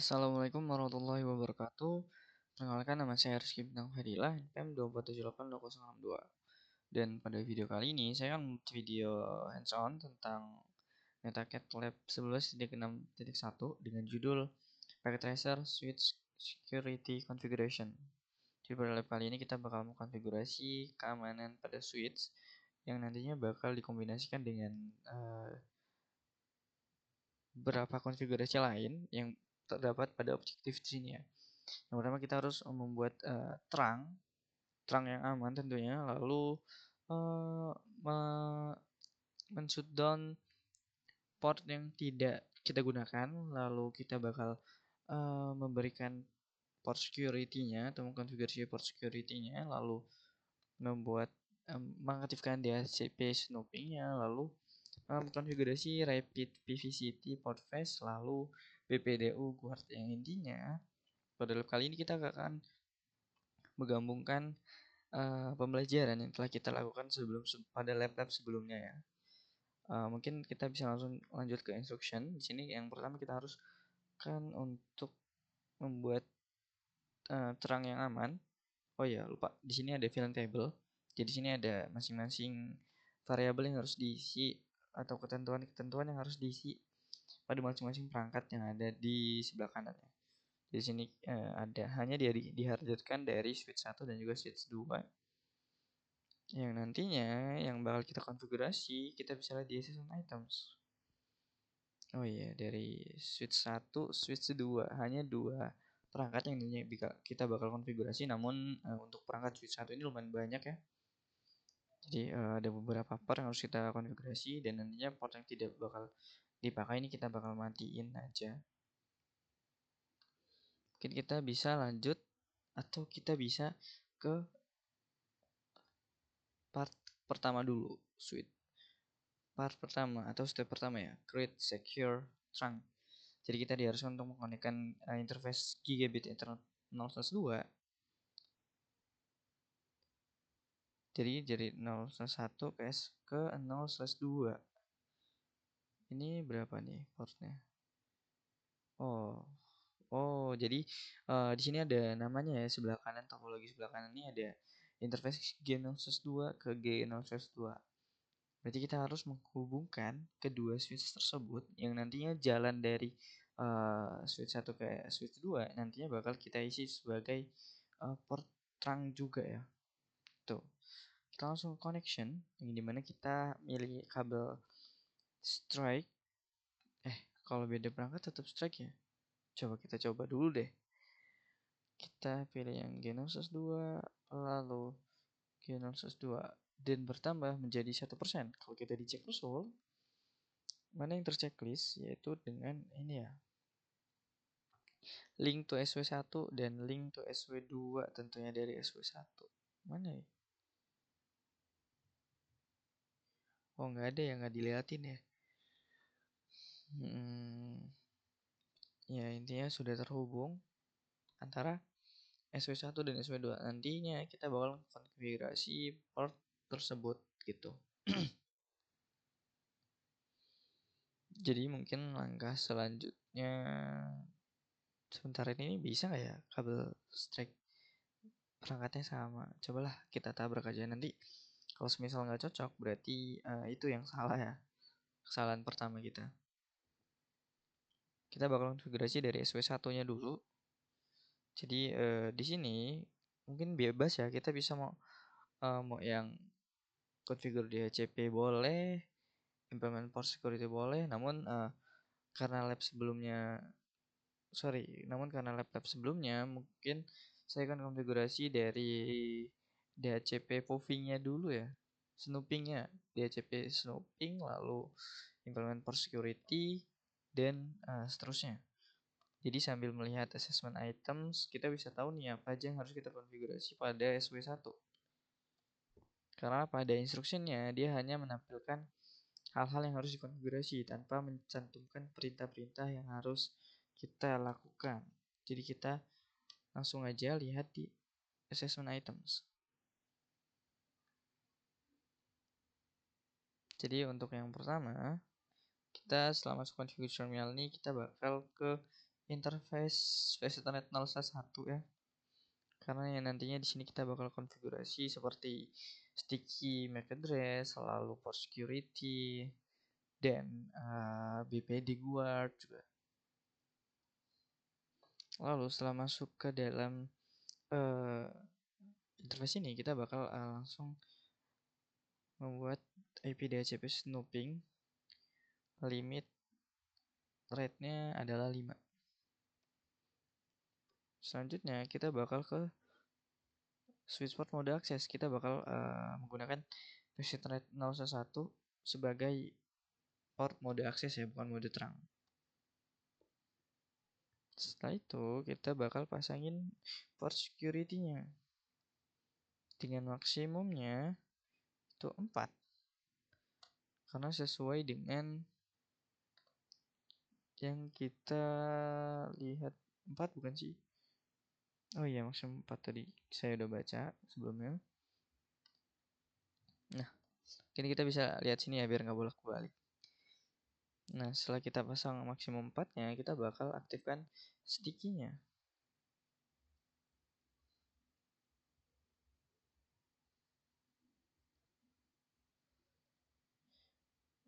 Assalamualaikum warahmatullahi wabarakatuh. Perkenalkan, nama saya Rizky Bintang Fadilah, NPM 2478062. Dan pada video kali ini saya akan video hands-on tentang MetaCat Lab 11.6.1 dengan judul Packet Tracer Switch Security Configuration. Jadi pada lab kali ini kita bakal mengkonfigurasi keamanan pada switch yang nantinya bakal dikombinasikan dengan beberapa konfigurasi lain yang terdapat pada objektif di sini ya. Yang pertama kita harus membuat terang yang aman tentunya, lalu men-shutdown port yang tidak kita gunakan, lalu kita bakal memberikan port security-nya atau mengkonfigurasi port security-nya, lalu mengaktifkan DHCP snooping-nya, lalu konfigurasi rapid PVCT port face, lalu BPDU guard. Yang intinya pada lab kali ini kita akan menggabungkan pembelajaran yang telah kita lakukan pada lab-lab sebelumnya ya. Mungkin kita bisa langsung lanjut ke instruction. Di sini yang pertama kita harus kan untuk membuat terang yang aman. Oh ya, lupa. Di sini ada filling table. Jadi di sini ada masing-masing variabel yang harus diisi atau ketentuan-ketentuan yang harus diisi pada masing-masing perangkat yang ada di sebelah kanan ya. Di sini ada hanya dihadirkan dari switch 1 dan juga switch 2. Yang nantinya yang bakal kita konfigurasi, kita bisa lihat di session items. Oh iya, dari switch 1, switch 2, hanya dua perangkat yang nantinya kita bakal konfigurasi. Namun untuk perangkat switch 1 ini lumayan banyak ya. Jadi ada beberapa port yang harus kita konfigurasi, dan nantinya port yang tidak bakal dipakai ini kita bakal matiin aja. Mungkin kita bisa lanjut atau kita bisa ke part pertama dulu, part pertama atau step pertama ya, create secure trunk. Jadi kita diharuskan untuk mengkonekkan interface gigabit Ethernet 0/2. Jadi dari 0/1 ke 0/2. Ini berapa nih portnya? Jadi di sini ada namanya ya, sebelah kanan, topologi sebelah kanan ini ada interface G0/2 ke G0/2. Berarti kita harus menghubungkan kedua switch tersebut yang nantinya jalan dari switch 1 ke switch 2 nantinya bakal kita isi sebagai port trunk juga ya. Tuh. Kita langsung connection, yang dimana kita milih kabel strike. Kalau beda perangkat tetap strike ya. Kita coba dulu deh. Kita pilih yang G0/2, lalu G0/2 dan bertambah menjadi 1%. Kalau kita dicek usul, mana yang terchecklist, yaitu dengan ini ya, link to SW1 dan link to SW2 tentunya dari SW1. Mana ya? Oh, nggak ada ya, nggak dilihatin ya. Ya intinya sudah terhubung antara SW1 dan SW2. Nantinya kita bakal konfigurasi port tersebut gitu. Jadi mungkin langkah selanjutnya, sebentar ini bisa nggak ya kabel strike perangkatnya sama? Cobalah kita tabrak aja, nanti kalau semisal nggak cocok berarti itu yang salah ya, kesalahan pertama kita. Kita bakal konfigurasi dari SW1 nya dulu. Jadi di sini mungkin bebas ya, kita bisa mau yang configure DHCP boleh, implement port security boleh. Namun karena lab sebelumnya mungkin saya akan konfigurasi dari DHCP POV-nya dulu ya, snooping-nya, DHCP snooping, lalu implement port security, dan seterusnya. Jadi sambil melihat assessment items, kita bisa tahu nih apa aja yang harus kita konfigurasi pada SW1. Karena pada instructionnya dia hanya menampilkan hal-hal yang harus dikonfigurasi tanpa mencantumkan perintah-perintah yang harus kita lakukan. Jadi kita langsung aja lihat di assessment items. Jadi untuk yang pertama, kita setelah masuk configuration terminal ini kita bakal ke interface Ethernet 011 ya. Karena yang nantinya di sini kita bakal konfigurasi seperti sticky MAC address, lalu port security, dan BPD guard juga. Lalu setelah masuk ke dalam interface ini, kita bakal langsung membuat IP DHCP snooping. Limit rate-nya adalah 5. Selanjutnya kita bakal ke switch port mode akses. Kita bakal menggunakan Ethernet 011 sebagai port mode akses ya, bukan mode terang. Setelah itu kita bakal pasangin port security-nya dengan maksimumnya itu 4, karena sesuai dengan yang kita lihat 4 bukan sih? Oh iya, maksimum 4 tadi saya udah baca sebelumnya. Nah, kini kita bisa lihat sini ya biar nggak bolak-balik. Nah, setelah kita pasang maksimum 4-nya, kita bakal aktifkan sticky-nya.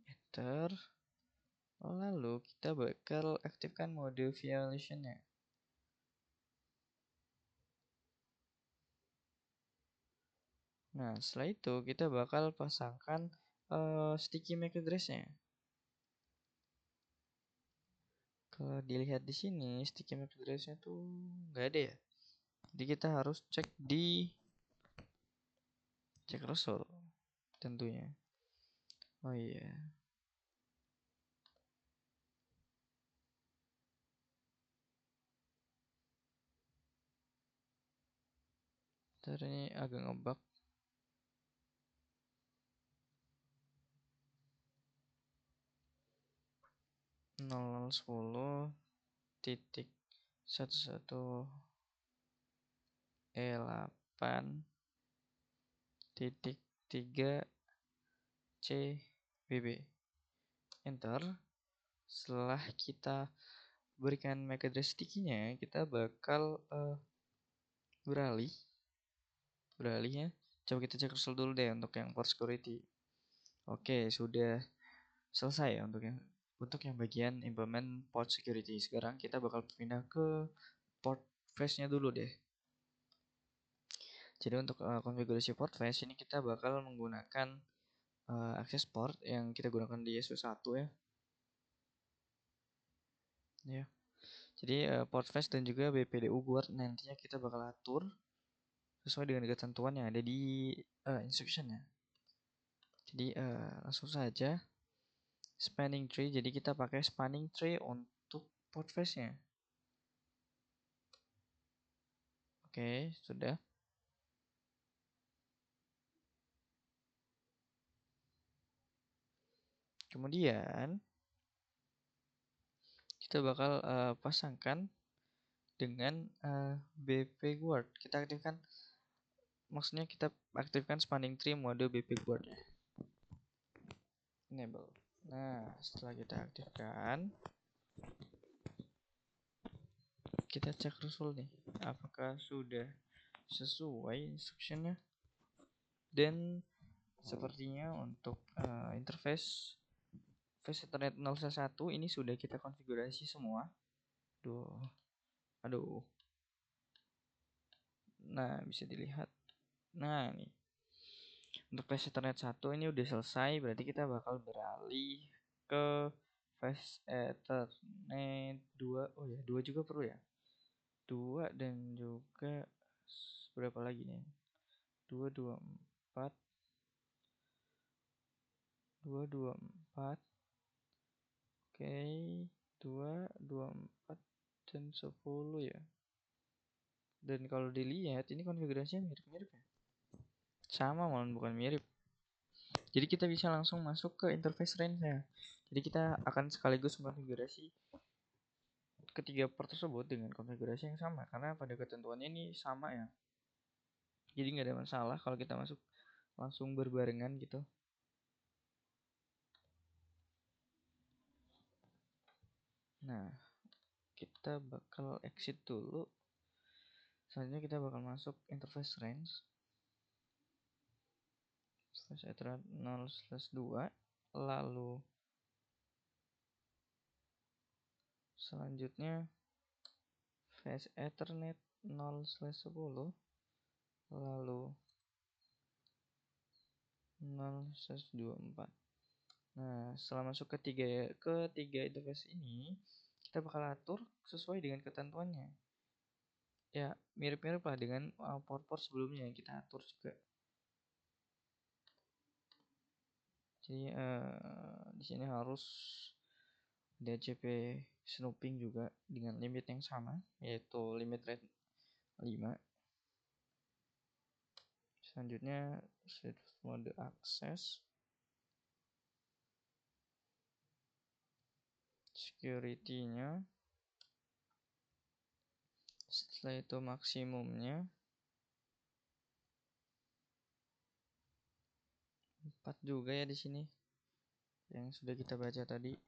Enter. Lalu kita bakal aktifkan mode violation-nya. Nah, setelah itu kita bakal pasangkan sticky MAC address-nya. Kalau dilihat di sini sticky MAC address-nya tuh nggak ada ya. Jadi kita harus cek di cek result tentunya. Oh iya. Ntar ini agak ngebug. Nol 10.11.E8.3 CBB. Enter. Setelah kita berikan MAC address sticky-nya, kita bakal beralih ya. Coba kita cek result dulu deh untuk yang port security. Oke, sudah selesai ya untuk yang bagian implement port security. Sekarang kita bakal pindah ke port face-nya dulu deh. Jadi untuk konfigurasi port face ini kita bakal menggunakan access port yang kita gunakan di SW1 ya. Ya. Jadi port face dan juga BPDU guard nantinya kita bakal atur sesuai dengan ketentuan yang ada di instruction-nya. Jadi langsung saja spanning tree. Jadi kita pakai spanning tree untuk port face-nya. Oke, sudah. Kemudian kita bakal pasangkan dengan BP guard. Kita aktifkan, maksudnya kita aktifkan spanning tree mode BP guard ya. Enable. Nah, setelah kita aktifkan, kita cek result nih, apakah sudah sesuai instructionnya. Dan sepertinya untuk interface Ethernet 011 ini sudah kita konfigurasi semua. Aduh. Nah, bisa dilihat. Nah, nih. Untuk Face Ethernet 1 ini udah selesai, berarti kita bakal beralih ke Face Ethernet 2. Oh ya, 2 juga perlu ya. 2 dan juga berapa lagi nih? 2 4 2 4. Oke, 2 4 dan 10 ya. Dan kalau dilihat ini konfigurasinya mirip-mirip ya. Sama malah bukan mirip. Jadi kita bisa langsung masuk ke interface range-nya. Jadi kita akan sekaligus mengkonfigurasi ketiga port tersebut dengan konfigurasi yang sama, karena pada ketentuannya ini sama ya. Jadi nggak ada masalah kalau kita masuk langsung berbarengan gitu. Nah, kita bakal exit dulu. Selanjutnya kita bakal masuk interface range. Interface Ethernet 0/2. Lalu selanjutnya Flash Ethernet 0/10. Lalu 0/24. Nah, setelah masuk ketiga interface ini, kita bakal atur sesuai dengan ketentuannya. Ya, mirip-mirip lah dengan port-port sebelumnya yang kita atur juga. Jadi di sini harus DCP snooping juga dengan limit yang sama, yaitu limit rate 5. Selanjutnya set mode access, security-nya. Setelah itu maksimumnya 4 juga ya di sini yang sudah kita baca tadi.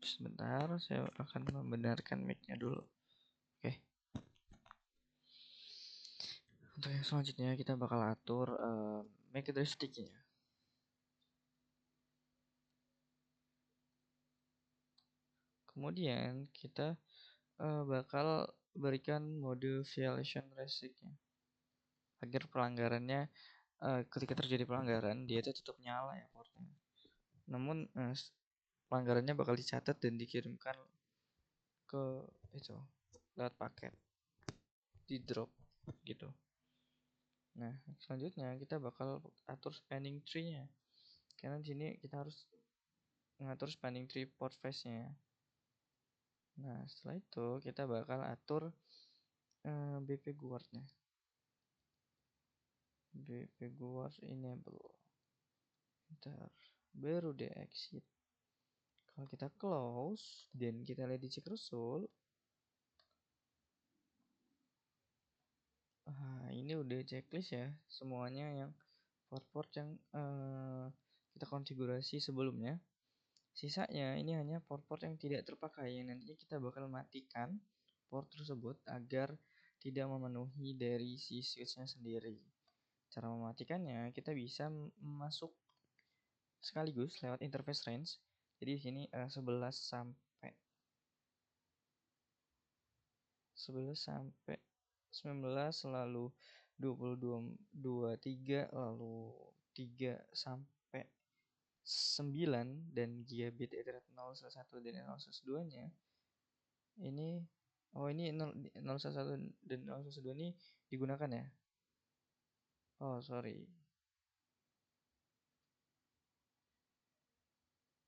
Sebentar, saya akan membenarkan mic-nya dulu. Oke. Untuk yang selanjutnya kita bakal atur MAC address stick-nya. Kemudian kita bakal berikan mode violation restrict-nya agar pelanggarannya ketika terjadi pelanggaran dia itu tetap nyala ya portnya. Namun pelanggarannya bakal dicatat dan dikirimkan ke itu lewat paket, di drop gitu. Nah, selanjutnya kita bakal atur spanning tree-nya. Karena di sini kita harus mengatur spanning tree port face-nya. Nah, setelah itu kita bakal atur BP guard-nya. BP guard enable. Bentar, baru dia exit. Kalau kita close dan kita lihat di check result, ini udah checklist ya semuanya yang port-port yang kita konfigurasi sebelumnya. Sisanya ini hanya port-port yang tidak terpakai yang nantinya kita bakal matikan port tersebut agar tidak memenuhi dari si switch-nya sendiri. Cara mematikannya kita bisa masuk sekaligus lewat interface range. Jadi di sini 11 sampai 19 lalu 22 23 lalu 3 sampai 9 dan gigabit Ethernet 0/1 dan 0/2-nya ini ini 0/1 dan 0/2 ini digunakan ya. Oh sorry,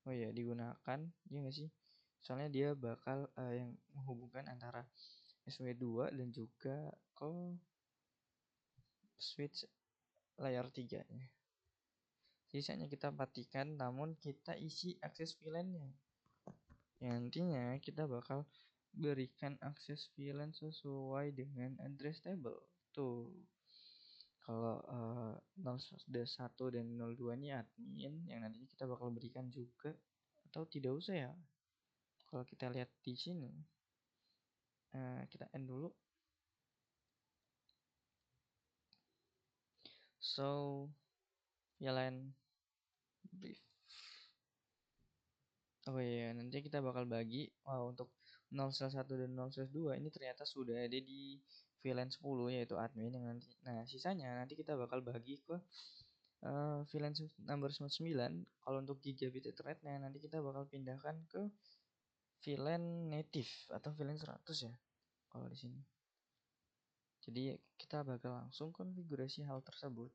oh iya digunakan ya nggak sih, soalnya dia bakal yang menghubungkan antara SW2 dan juga ke switch layar 3 nya. Sisanya kita matikan namun kita isi akses VLAN-nya. Yang nantinya kita bakal berikan akses VLAN sesuai dengan address table. Tuh. Kalau 01 dan 02 ini admin yang nantinya kita bakal berikan juga, atau tidak usah ya. Kalau kita lihat di sini, kita end dulu. So, VLAN brief. Oh iya, nanti kita bakal bagi untuk 0/1 dan 0/2 ini ternyata sudah ada di VLAN 10 yaitu admin yang nanti. Nah, sisanya nanti kita bakal bagi ke VLAN number 99. Kalau untuk gigabit Ethernet nanti kita bakal pindahkan ke VLAN native atau VLAN 100 ya kalau di sini. Jadi kita bakal langsung konfigurasi hal tersebut.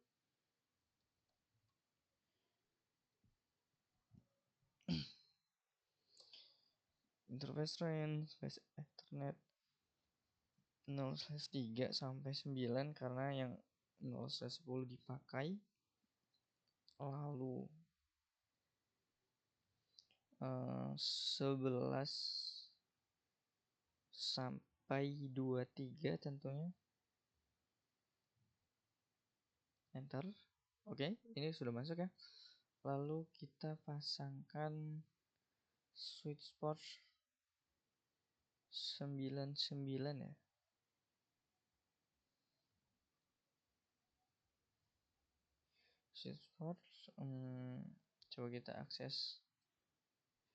Interface range, Flash Ethernet 0/3 sampai 9 karena yang 0/10 dipakai. Lalu 11 sampai 23 tentunya. Enter. Oke, ini sudah masuk ya. Lalu kita pasangkan sweet spot 99 ya. Sweet spot, coba kita akses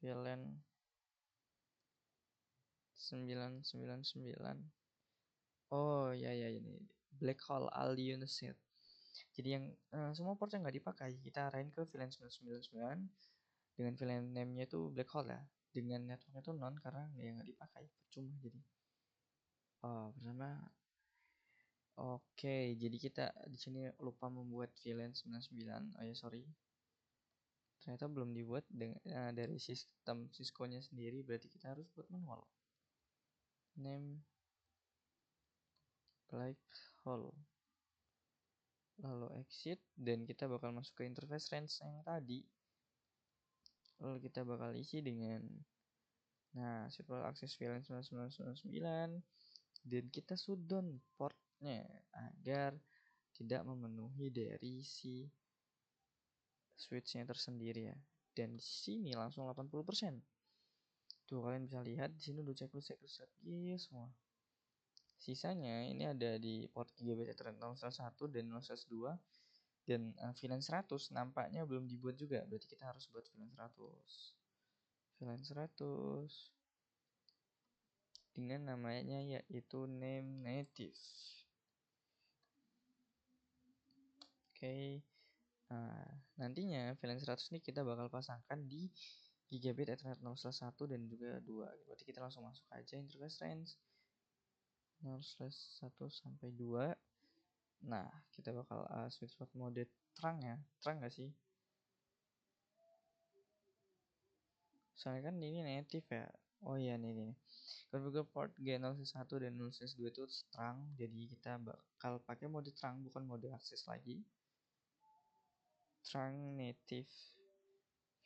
VLAN 999. Oh ya ini black hole all unit. Jadi yang semua port yang nggak dipakai kita arahin ke VLAN 999 dengan VLAN name-nya itu black hole ya. Dengan networknya itu non karena nggak dipakai, percuma jadi. Oh pertama, oke, jadi kita di sini lupa membuat VLAN 99. Oh ya sorry, ternyata belum dibuat dari sistem Cisco-nya sendiri, berarti kita harus buat manual. Name black hole, lalu exit, dan kita bakal masuk ke interface range yang tadi. Lalu kita bakal isi dengan simple access VLAN 9999 dan kita shutdown portnya agar tidak memenuhi dari si switchnya tersendiri ya. Dan di sini langsung 80%. Tuh kalian bisa lihat di sini udah checklist lagi semua. Sisanya ini ada di port gigabit Ethernet 0/1 dan 0/2 dan VLAN 100 nampaknya belum dibuat juga, berarti kita harus buat VLAN 100. VLAN 100 dengan namanya yaitu name native. Oke. Nah, nantinya VLAN 100 ini kita bakal pasangkan di gigabit Ethernet 0/1 dan juga 2. Berarti kita langsung masuk aja interface range 0/1 sampai 2. Nah, kita bakal switch port mode terang ya. Terang gak sih? Soalnya kan ini native ya. Oh iya nih. Configure port G0/1 dan 0/2 itu terang, jadi kita bakal pakai mode terang bukan mode akses lagi. Terang native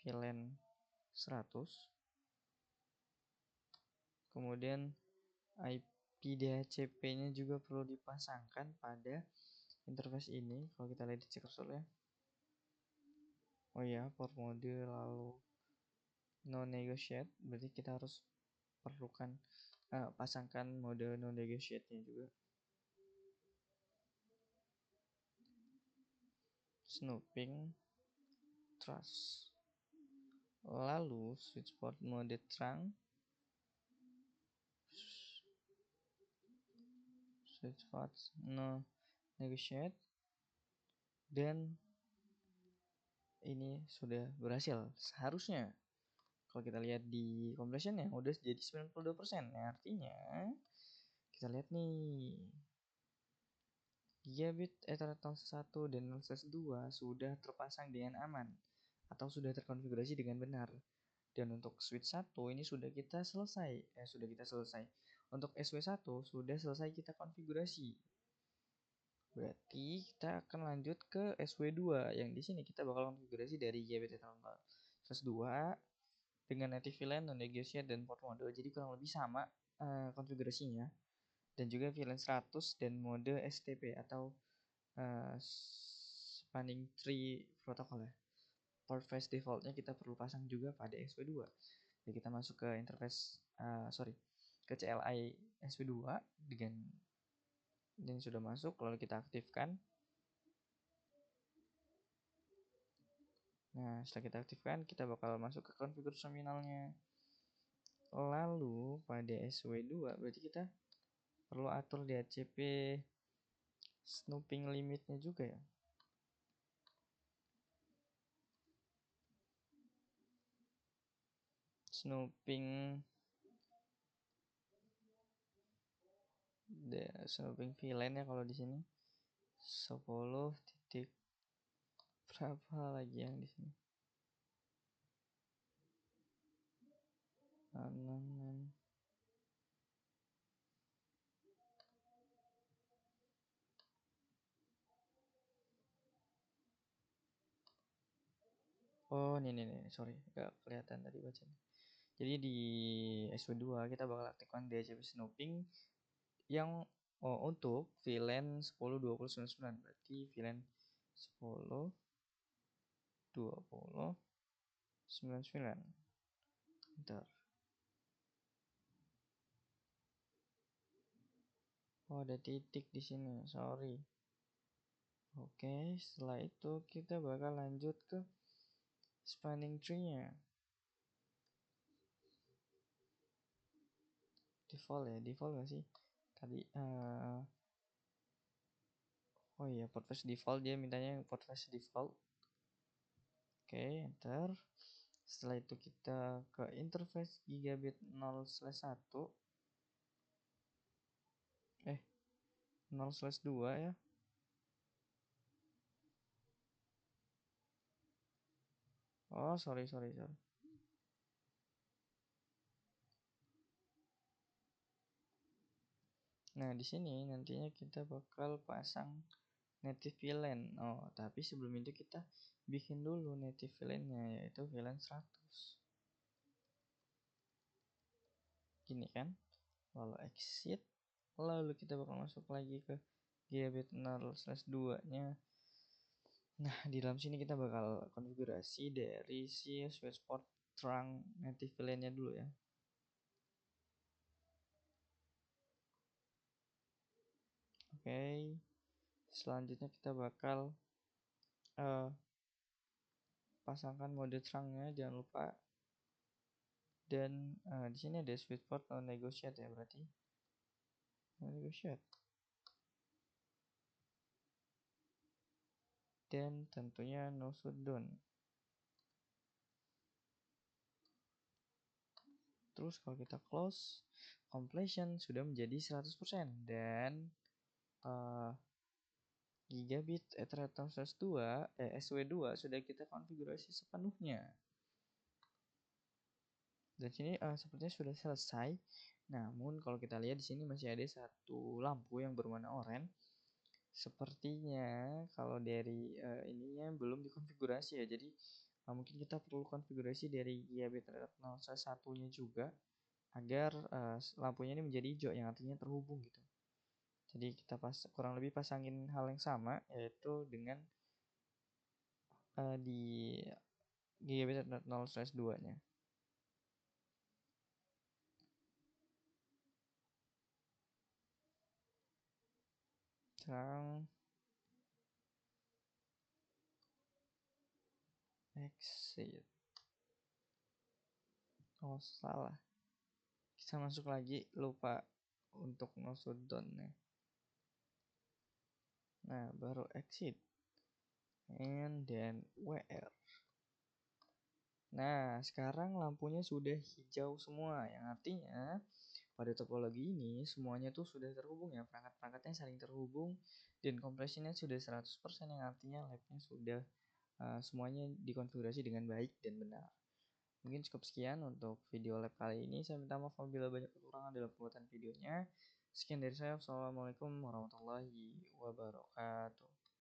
VLAN 100. Kemudian IP DHCP-nya juga perlu dipasangkan pada interface ini. Kalau kita lihat di check console ya. Oh ya, port mode lalu no negotiate, berarti kita harus perlukan pasangkan mode no negotiate-nya juga. Snooping trust. Lalu switch port mode terang, switch port no negotiate, dan ini sudah berhasil seharusnya. Kalau kita lihat di completion ya udah jadi 92%. Nah, artinya kita lihat nih gigabit Ethernet 01 dan 02 sudah terpasang dengan aman atau sudah terkonfigurasi dengan benar. Dan untuk switch 1 ini sudah kita selesai. Untuk SW1 sudah selesai kita konfigurasi. Berarti kita akan lanjut ke SW2 yang di sini kita bakal konfigurasi dari gigabit Ethernet 2 dengan native VLAN, non-negotiate, dan port mode. Jadi kurang lebih sama konfigurasinya. Dan juga VLAN 100 dan mode STP atau spanning tree protocol ya. Port face defaultnya kita perlu pasang juga pada SW2. Jadi kita masuk ke interface ke CLI SW2 dengan yang sudah masuk, lalu kita aktifkan. Nah, setelah kita aktifkan, kita bakal masuk ke konfigurasi terminalnya. Lalu pada SW2 berarti kita perlu atur DHCP snooping limitnya juga ya. Snooping VLAN ya kalau di sini 10 titik berapa lagi yang di sini. Oh, nih, sorry, gak kelihatan tadi bacanya. Jadi di SW2 kita bakal aktifkan DHCP snooping yang untuk VLAN 10.20.99. Berarti VLAN 10 2099. Bentar. Oh, ada titik di sini, sorry. Oke, setelah itu kita bakal lanjut ke spanning tree-nya. Default ya, default gak sih? Tadi oh iya, Podfast default, dia mintanya Podfast default. Oke, enter. Setelah itu kita ke interface gigabit 0/1. 0/2 ya. Oh, sorry. Nah, di sini nantinya kita bakal pasang native VLAN. Oh, tapi sebelum itu kita bikin dulu native VLAN-nya, yaitu VLAN 100. Gini kan. Lalu exit. Lalu kita bakal masuk lagi ke gigabit 0/2-nya. Nah, di dalam sini kita bakal konfigurasi dari si switchport trunk native VLAN-nya dulu ya. Oke. Selanjutnya kita bakal pasangkan mode trunk-nya, jangan lupa. Dan di sini ada switchport no negotiate ya, berarti no negotiate. Dan tentunya no shutdown. Terus kalau kita close, completion sudah menjadi 100% dan gigabit Ethernet 2 SW2 sudah kita konfigurasi sepenuhnya. Dan sini sepertinya sudah selesai. Namun kalau kita lihat di sini masih ada satu lampu yang berwarna oranye. Sepertinya kalau dari ininya belum dikonfigurasi ya. Jadi mungkin kita perlu konfigurasi dari gigabit Ethernet 0/1-nya juga agar lampunya ini menjadi hijau yang artinya terhubung gitu. Jadi kita kurang lebih pasangin hal yang sama, yaitu dengan di gigabit Ethernet 0/2-nya. Sekarang exit. Oh, salah. Kita masuk lagi, lupa untuk no shutdown-nya. Nah, baru exit. And then WR. Nah, sekarang lampunya sudah hijau semua, yang artinya pada topologi ini semuanya tuh sudah terhubung ya, perangkat-perangkatnya saling terhubung dan kompresinya sudah 100%, yang artinya labnya sudah semuanya dikonfigurasi dengan baik dan benar. Mungkin cukup sekian untuk video lab kali ini. Saya minta maaf apabila banyak kekurangan dalam pembuatan videonya. Sekian dari saya. Wassalamualaikum warahmatullahi wabarakatuh.